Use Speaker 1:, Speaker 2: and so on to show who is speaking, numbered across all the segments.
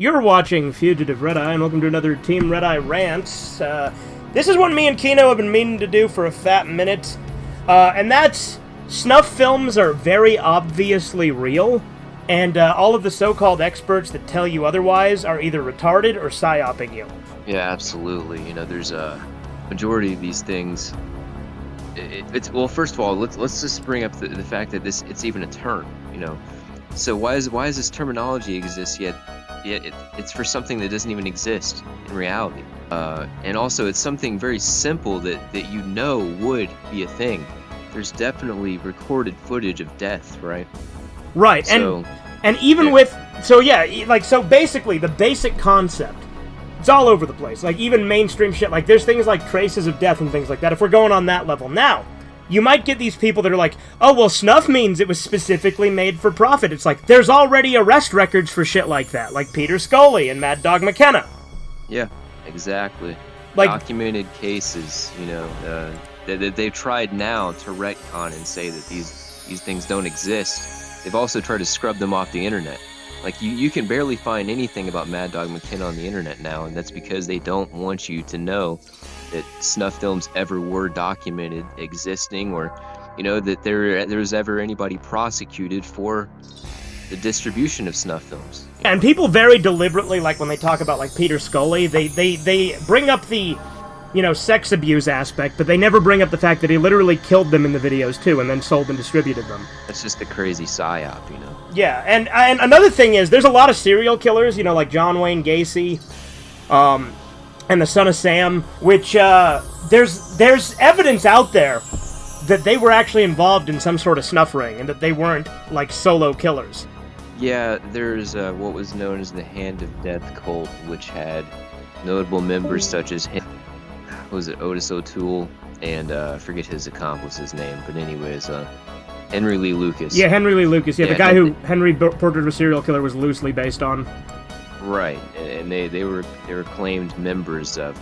Speaker 1: You're watching Fugitive Red-Eye, and welcome to another Team Red-Eye Rants. This is one me and Kino have been meaning to do for a fat minute, and that's snuff films are very obviously real, and all of the so-called experts that tell you otherwise are either retarded or psyoping you.
Speaker 2: Yeah, absolutely. You know, there's a majority of these things. It's well, first of all, let's just bring up the fact that it's even a term. You know, so why is this terminology exist yet? It's for something that doesn't even exist in reality. And also, it's something very simple that you know would be a thing. There's definitely recorded footage of death, right?
Speaker 1: Right,
Speaker 2: so,
Speaker 1: and even
Speaker 2: yeah.
Speaker 1: with so basically the basic concept, it's all over the place. Like even mainstream shit, like there's things like traces of death and things like that. If we're going on that level now. You might get these people that are like, oh, well, snuff means it was specifically made for profit. It's like, there's already arrest records for shit like that, like Peter Scully and Mad Dog McKenna.
Speaker 2: Yeah, exactly.
Speaker 1: Like,
Speaker 2: documented cases, you know, that they've tried now to retcon and say that these things don't exist. They've also tried to scrub them off the internet. Like, you can barely find anything about Mad Dog McKenna on the internet now, and that's because they don't want you to know that snuff films ever were documented existing, or you know that there was ever anybody prosecuted for the distribution of snuff films.
Speaker 1: And people very deliberately, like when they talk about like Peter Scully, they bring up the, you know, sex abuse aspect, but they never bring up the fact that he literally killed them in the videos too, and then sold and distributed them.
Speaker 2: That's just a crazy psyop, you know.
Speaker 1: Yeah, and another thing is, there's a lot of serial killers, you know, like John Wayne Gacy, and the Son of Sam, which, there's evidence out there that they were actually involved in some sort of snuff ring, and that they weren't, like, solo killers.
Speaker 2: Yeah, there's what was known as the Hand of Death cult, which had notable members such as Otis O'Toole, and I forget his accomplice's name, but anyways, Henry Lee Lucas.
Speaker 1: Yeah, Henry Lee Lucas, yeah, the guy who Henry Portrait of a Serial Killer was loosely based on.
Speaker 2: Right, and they were claimed members of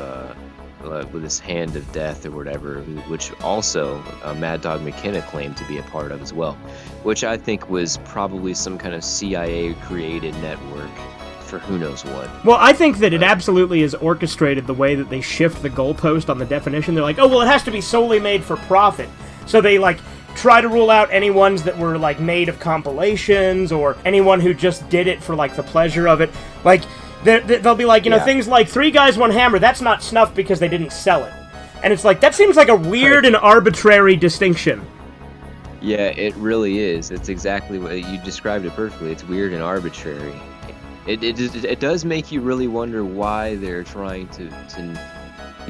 Speaker 2: with this Hand of Death or whatever, which also Mad Dog McKenna claimed to be a part of as well, which I think was probably some kind of CIA created network for who knows what.
Speaker 1: Well, I think that it absolutely is orchestrated the way that they shift the goalpost on the definition. They're like, oh, well, it has to be solely made for profit. So they, like, try to rule out any ones that were, like, made of compilations, or anyone who just did it for, like, the pleasure of it. Like, they'll be like, you know, things like Three Guys, One Hammer, that's not snuff because they didn't sell it. And it's like, that seems like a weird and arbitrary distinction.
Speaker 2: Yeah, it really is. It's exactly what you described it perfectly. It's weird and arbitrary. It does make you really wonder why they're trying to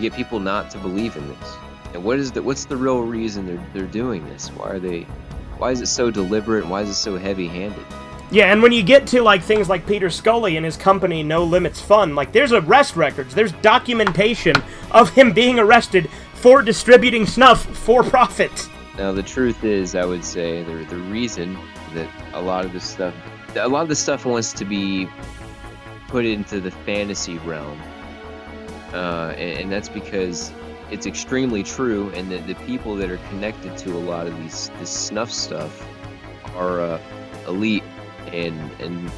Speaker 2: get people not to believe in this. And what's the real reason they're doing this? Why is it so deliberate, and why is it so heavy-handed?
Speaker 1: Yeah, and when you get to, like, things like Peter Scully and his company, No Limits Fun, like, there's arrest records, there's documentation of him being arrested for distributing snuff for profit.
Speaker 2: Now, the truth is, I would say, the reason that a lot of this stuff wants to be put into the fantasy realm, and that's because it's extremely true, and the people that are connected to a lot of this snuff stuff are elite and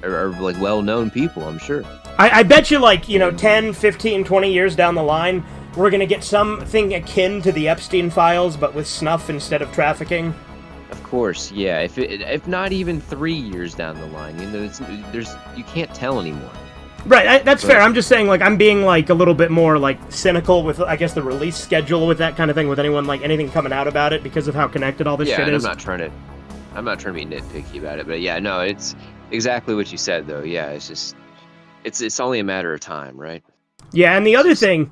Speaker 2: are like well-known people, I'm sure.
Speaker 1: I bet you, like, you know, 10, 15, 20 years down the line, we're gonna get something akin to the Epstein files, but with snuff instead of trafficking.
Speaker 2: Of course, yeah. If not even 3 years down the line, you know, you can't tell anymore.
Speaker 1: Right, that's fair. I'm just saying, like, I'm being, like, a little bit more, like, cynical with, I guess, the release schedule with that kind of thing, with anyone, like, anything coming out about it because of how connected all this shit is.
Speaker 2: I'm not trying to be nitpicky about it, but yeah, no, it's exactly what you said, though. Yeah, it's just, it's only a matter of time, right?
Speaker 1: Yeah, and the other thing,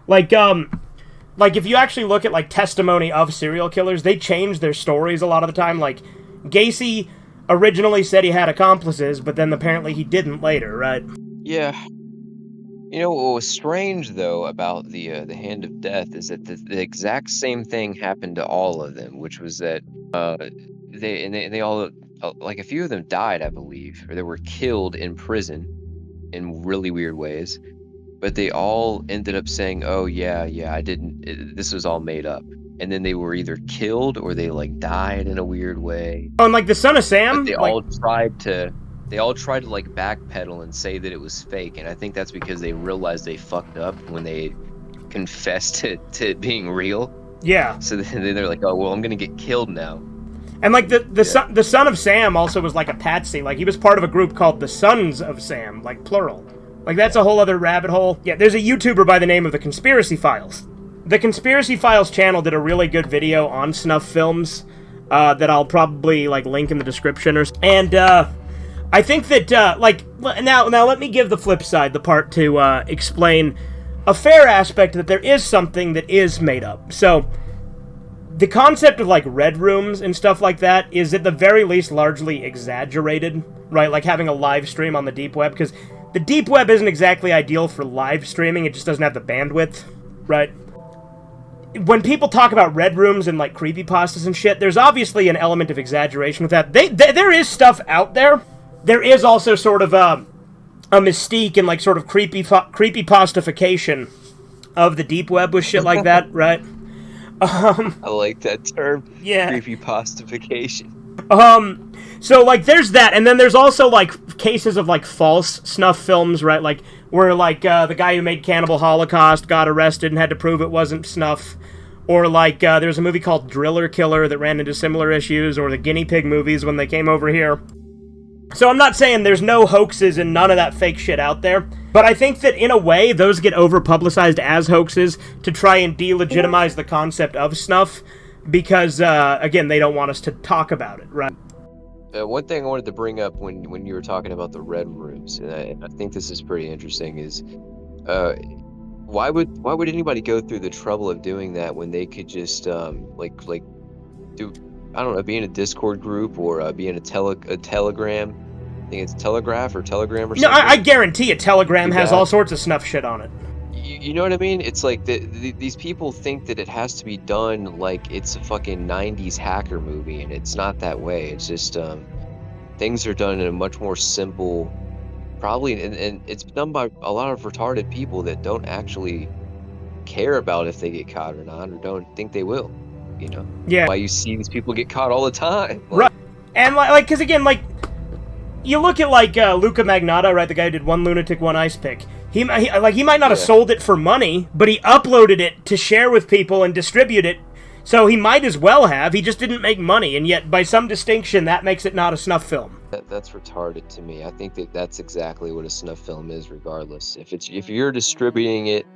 Speaker 1: like, if you actually look at, like, testimony of serial killers, they change their stories a lot of the time. Like, Gacy originally said he had accomplices, but then apparently he didn't later, right?
Speaker 2: Yeah. You know what was strange though about the Hand of Death is that the exact same thing happened to all of them, which was that they all, like, a few of them died, I believe, or they were killed in prison in really weird ways, but they all ended up saying, "Oh yeah, I didn't. This was all made up." And then they were either killed or they, like, died in a weird way.
Speaker 1: Oh, and, like, the Son of Sam,
Speaker 2: but they all tried to they all tried to like backpedal and say that it was fake, and I think that's because they realized they fucked up when they confessed to it being real.
Speaker 1: Yeah.
Speaker 2: So then they're like, oh well, I'm gonna get killed now.
Speaker 1: And like the son of Sam also was like a patsy. Like he was part of a group called the Sons of Sam, like plural. Like that's a whole other rabbit hole. Yeah, there's a YouTuber by the name of the Conspiracy Files. The Conspiracy Files channel did a really good video on snuff films that I'll probably like link in the description. And I think that like now let me give the flip side, the part to explain a fair aspect that there is something that is made up. So the concept of like red rooms and stuff like that is at the very least largely exaggerated, right? Like having a live stream on the deep web, because the deep web isn't exactly ideal for live streaming. It just doesn't have the bandwidth, right? When people talk about red rooms and like creepypastas and shit, there's obviously an element of exaggeration with that. There is stuff out there. There is also sort of a mystique and like sort of creepypastification of the deep web with shit like that, right?
Speaker 2: I like that term.
Speaker 1: Yeah.
Speaker 2: Creepypastification.
Speaker 1: So like there's that, and then there's also like cases of like false snuff films, right? Like where like the guy who made Cannibal Holocaust got arrested and had to prove it wasn't snuff. Or like there's a movie called Driller Killer that ran into similar issues, or the guinea pig movies when they came over here. So I'm not saying there's no hoaxes and none of that fake shit out there, but I think that in a way those get over-publicized as hoaxes to try and delegitimize the concept of snuff because, again, they don't want us to talk about it, right?
Speaker 2: One thing I wanted to bring up when you were talking about the red rooms, and I think this is pretty interesting, is why would anybody go through the trouble of doing that when they could just like do, I don't know, be in a Discord group or be in a Telegram. I think it's Telegraph or Telegram or something.
Speaker 1: No, I guarantee a Telegram has all sorts of snuff shit on it.
Speaker 2: You know what I mean? It's like these people think that it has to be done like it's a fucking 90s hacker movie, and it's not that way. It's just things are done in a much more simple, probably, and it's done by a lot of retarded people that don't actually care about if they get caught or not, or don't think they will. You know?
Speaker 1: Yeah.
Speaker 2: Why you see these people get caught all the time. Like,
Speaker 1: right. And like, because again, like, you look at like Luca Magnotta, right? The guy who did One Lunatic, One Ice Pick. He might not have sold it for money, but he uploaded it to share with people and distribute it. So he might as well have. He just didn't make money, and yet by some distinction, that makes it not a snuff film.
Speaker 2: That's retarded to me. I think that's exactly what a snuff film is, regardless. If you're distributing it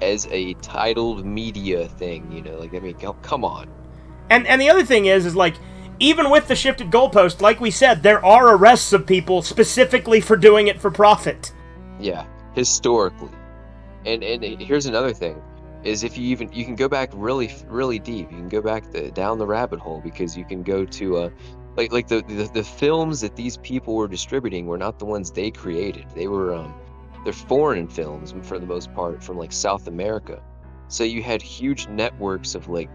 Speaker 2: as a titled media thing, you know, like, I mean, come on.
Speaker 1: And the other thing is like, even with the shifted goalpost, like we said, there are arrests of people specifically for doing it for profit.
Speaker 2: Yeah. Historically, and here's another thing, is if you can go back really deep, you can go back down the rabbit hole, because you can go to like the films that these people were distributing were not the ones they created. They were they're foreign films for the most part, from like South America. So you had huge networks of like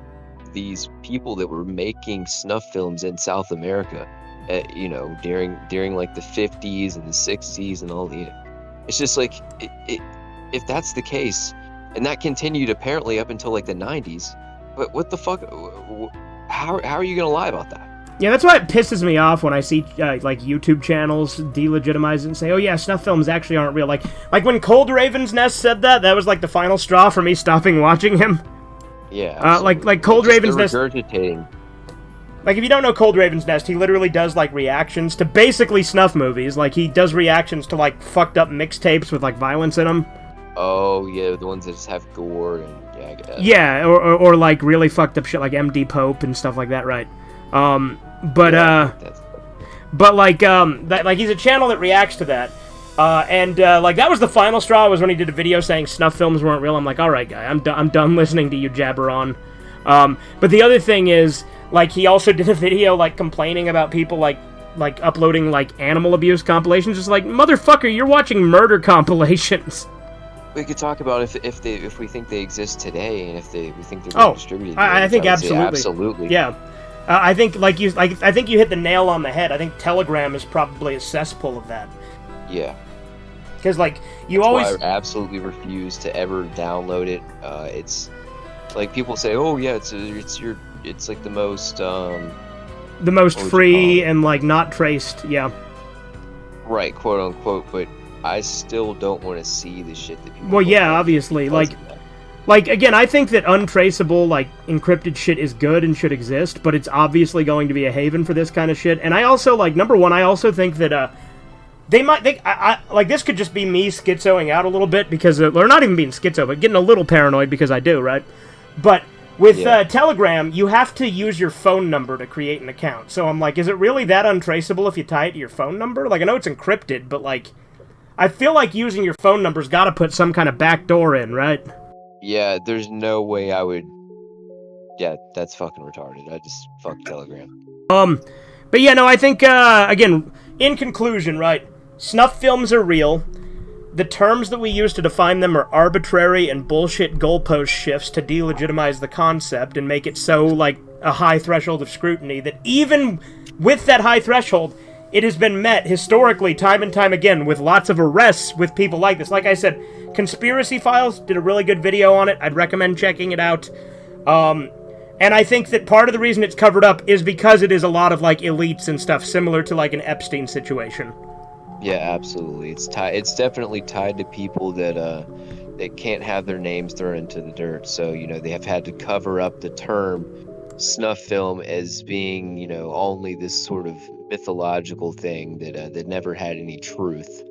Speaker 2: these people that were making snuff films in South America, you know, during like the 50s and the 60s and all the. It's just like, if that's the case, and that continued apparently up until like the 90s, but what the fuck, how are you gonna lie about that?
Speaker 1: Yeah, that's why it pisses me off when I see like YouTube channels delegitimize it and say, oh yeah, snuff films actually aren't real. Like when Cold Raven's Nest said that was like the final straw for me stopping watching him.
Speaker 2: Yeah.
Speaker 1: Like Cold Raven's Nest.
Speaker 2: Regurgitating.
Speaker 1: Like, if you don't know Cold Raven's Nest, he literally does, like, reactions to basically snuff movies. Like, he does reactions to, like, fucked up mixtapes with, like, violence in them.
Speaker 2: Oh, yeah, the ones that just have gore and, yeah, I guess.
Speaker 1: Yeah, or like, really fucked up shit like MD Pope and stuff like that, right? But he's a channel that reacts to that. Like, that was the final straw, was when he did a video saying snuff films weren't real. I'm like, alright, guy, I'm done listening to you jabber on. But the other thing is, like, he also did a video, like, complaining about people, like uploading, like, animal abuse compilations. It's like, motherfucker, you're watching murder compilations.
Speaker 2: We could talk about if we think they exist today, and if we think they're being distributed.
Speaker 1: I think absolutely.
Speaker 2: Absolutely.
Speaker 1: Yeah. I think, I think you hit the nail on the head. I think Telegram is probably a cesspool of that.
Speaker 2: Yeah.
Speaker 1: Because, like,
Speaker 2: That's why I absolutely refuse to ever download it. It's like, people say, oh yeah, it's like the most
Speaker 1: free and, like, not traced, yeah.
Speaker 2: Right, quote unquote, but I still don't want to see the shit that people.
Speaker 1: Well, yeah, obviously, like again, I think that untraceable, like encrypted shit is good and should exist, but it's obviously going to be a haven for this kind of shit. And I also number one, I also think that they might think like this could just be me schizoing out a little bit because or not even being schizo, but getting a little paranoid because I do, right? But with Telegram, you have to use your phone number to create an account. So I'm like, is it really that untraceable if you tie it to your phone number? Like, I know it's encrypted, but like, I feel like using your phone number's got to put some kind of backdoor in, right?
Speaker 2: Yeah, there's no way I would. Yeah, that's fucking retarded. I just fuck Telegram.
Speaker 1: But yeah, no, I think again, in conclusion, right? Snuff films are real. The terms that we use to define them are arbitrary and bullshit goalpost shifts to delegitimize the concept and make it so, like, a high threshold of scrutiny that even with that high threshold, it has been met historically time and time again with lots of arrests with people like this. Like I said, Conspiracy Files did a really good video on it. I'd recommend checking it out. And I think that part of the reason it's covered up is because it is a lot of, like, elites and stuff, similar to, like, an Epstein situation.
Speaker 2: Yeah, absolutely. It's definitely tied to people that can't have their names thrown into the dirt. So, they have had to cover up the term snuff film as being, only this sort of mythological thing that never had any truth.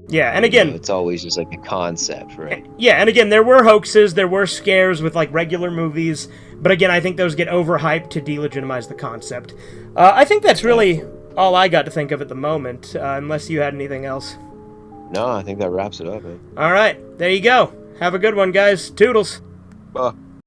Speaker 1: Yeah, and again,
Speaker 2: it's always just like a concept, right?
Speaker 1: Yeah, and again, there were hoaxes, there were scares with like regular movies, but again, I think those get overhyped to delegitimize the concept. I think that's really all I got to think of at the moment, unless you had anything else.
Speaker 2: No, I think that wraps it up, man.
Speaker 1: All right, there you go. Have a good one, guys. Toodles.
Speaker 2: Bye.